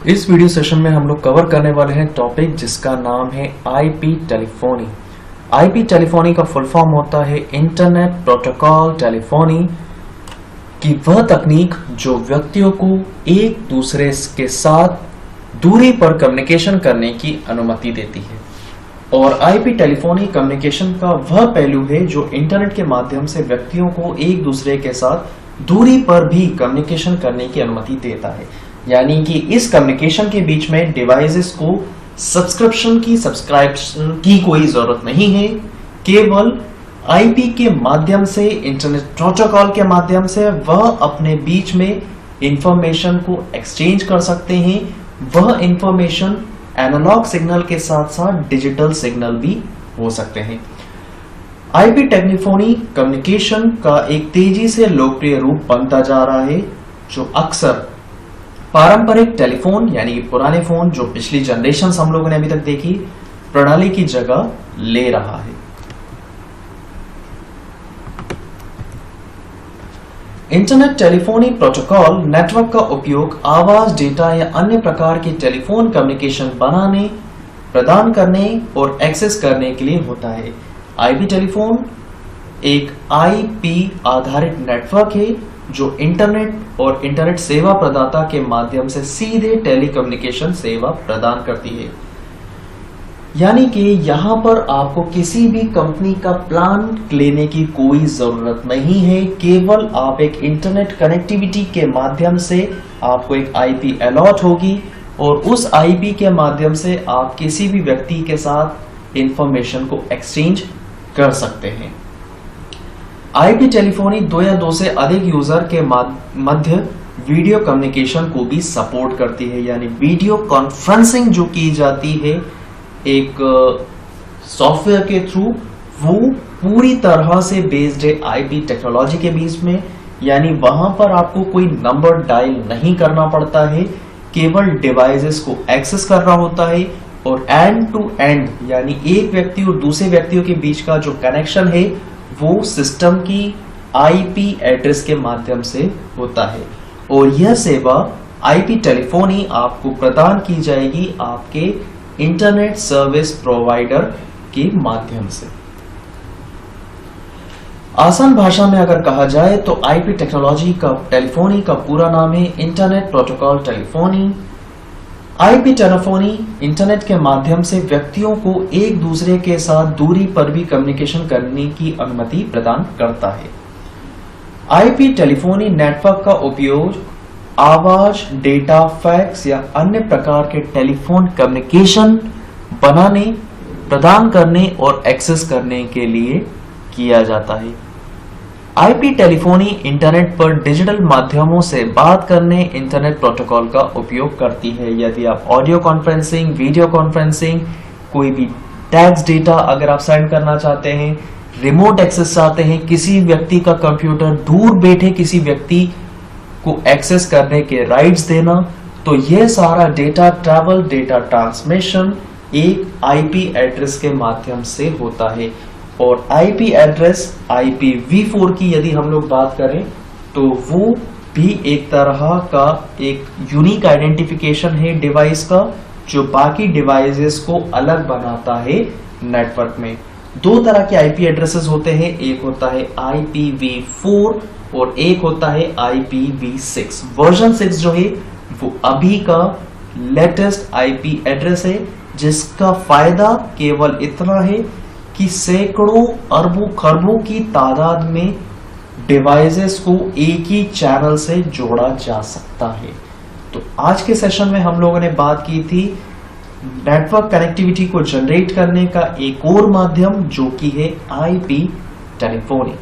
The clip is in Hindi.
इस वीडियो सेशन में हम लोग कवर करने वाले हैं टॉपिक जिसका नाम है आईपी टेलीफोनी। आईपी टेलीफोनी का फुल फॉर्म होता है इंटरनेट प्रोटोकॉल टेलीफोनी की वह तकनीक जो व्यक्तियों को एक दूसरे के साथ दूरी पर कम्युनिकेशन करने की अनुमति देती है। और आईपी टेलीफोनी कम्युनिकेशन का वह पहलू है जो इंटरनेट के माध्यम से व्यक्तियों को एक दूसरे के साथ दूरी पर भी कम्युनिकेशन करने की अनुमति देता है। यानी कि इस कम्युनिकेशन के बीच में डिवाइसेस को सब्सक्रिप्शन की कोई जरूरत नहीं है। केवल आईपी के माध्यम से, इंटरनेट प्रोटोकॉल के माध्यम से वह अपने बीच में इंफॉर्मेशन को एक्सचेंज कर सकते हैं। वह इंफॉर्मेशन एनालॉग सिग्नल के साथ साथ डिजिटल सिग्नल भी हो सकते हैं। आईपी टेलीफोनी कम्युनिकेशन का एक तेजी से लोकप्रिय रूप बनता जा रहा है, जो अक्सर पारंपरिक टेलीफोन यानी पुराने फोन जो पिछली जनरेशन हम लोगों ने अभी तक देखी प्रणाली की जगह ले रहा है। इंटरनेट टेलीफोनी प्रोटोकॉल नेटवर्क का उपयोग आवाज, डेटा या अन्य प्रकार के टेलीफोन कम्युनिकेशन बनाने, प्रदान करने और एक्सेस करने के लिए होता है। आईपी टेलीफोन एक आईपी आधारित नेटवर्क है जो इंटरनेट और इंटरनेट सेवा प्रदाता के माध्यम से सीधे टेलीकम्युनिकेशन सेवा प्रदान करती है। यानी कि यहां पर आपको किसी भी कंपनी का प्लान लेने की कोई जरूरत नहीं है। केवल आप एक इंटरनेट कनेक्टिविटी के माध्यम से आपको एक आईपी अलॉट होगी और उस आईपी के माध्यम से आप किसी भी व्यक्ति के साथ इंफॉर्मेशन को एक्सचेंज कर सकते हैं। आईपी टेलीफोनी दो या दो से अधिक यूजर के मध्य वीडियो कम्युनिकेशन को भी सपोर्ट करती है। यानी वीडियो कॉन्फ्रेंसिंग जो की जाती है एक सॉफ्टवेयर के थ्रू, वो पूरी तरह से बेस्ड है आईपी टेक्नोलॉजी के बीच में। यानी वहां पर आपको कोई नंबर डायल नहीं करना पड़ता है, केवल डिवाइसेस को एक्सेस करना होता है और एंड टू एंड यानी एक व्यक्ति और दूसरे व्यक्तियों के बीच का जो कनेक्शन है वो सिस्टम की आईपी एड्रेस के माध्यम से होता है। और यह सेवा आईपी टेलीफोनी आपको प्रदान की जाएगी आपके इंटरनेट सर्विस प्रोवाइडर के माध्यम से। आसान भाषा में अगर कहा जाए तो आईपी टेक्नोलॉजी का टेलीफोनी का पूरा नाम है internet protocol telephony. IP telephony internet के माध्यम से व्यक्तियों को एक दूसरे के साथ दूरी पर भी कम्युनिकेशन करने की अनुमति प्रदान करता है। आईपी टेलीफोनी नेटवर्क का उपयोग आवाज, डेटा, फैक्स या अन्य प्रकार के टेलीफोन कम्युनिकेशन बनाने, प्रदान करने और एक्सेस करने के लिए किया जाता है। आईपी टेलीफोनी इंटरनेट पर डिजिटल माध्यमों से बात करने इंटरनेट प्रोटोकॉल का उपयोग करती है। यदि आप ऑडियो कॉन्फ्रेंसिंग, वीडियो कॉन्फ्रेंसिंग, कोई भी टेक्स्ट डेटा अगर आप सेंड करना चाहते हैं, रिमोट एक्सेस चाहते हैं, किसी व्यक्ति का कंप्यूटर दूर बैठे किसी व्यक्ति को एक्सेस करने के राइट्स देना, तो यह सारा डेटा ट्रैवल, डेटा ट्रांसमिशन एक आईपी एड्रेस के माध्यम से होता है। और आईपी एड्रेस IPv4 की यदि हम लोग बात करें तो वो भी एक तरह का एक यूनिक आइडेंटिफिकेशन है डिवाइस का, जो बाकी डिवाइसेस को अलग बनाता है नेटवर्क में। दो तरह के आईपी एड्रेसेस होते हैं, एक होता है IPv4 और एक होता है IPv6। वर्जन 6 जो है वो अभी का लेटेस्ट आईपी एड्रेस है, जिसका फायदा केवल इतना है कि सैकड़ों, अरबों, खरबों की तादाद में डिवाइसेस को एक ही चैनल से जोड़ा जा सकता है। तो आज के सेशन में हम लोगों ने बात की थी नेटवर्क कनेक्टिविटी को जनरेट करने का एक और माध्यम जो कि है आईपी टेलीफोनी।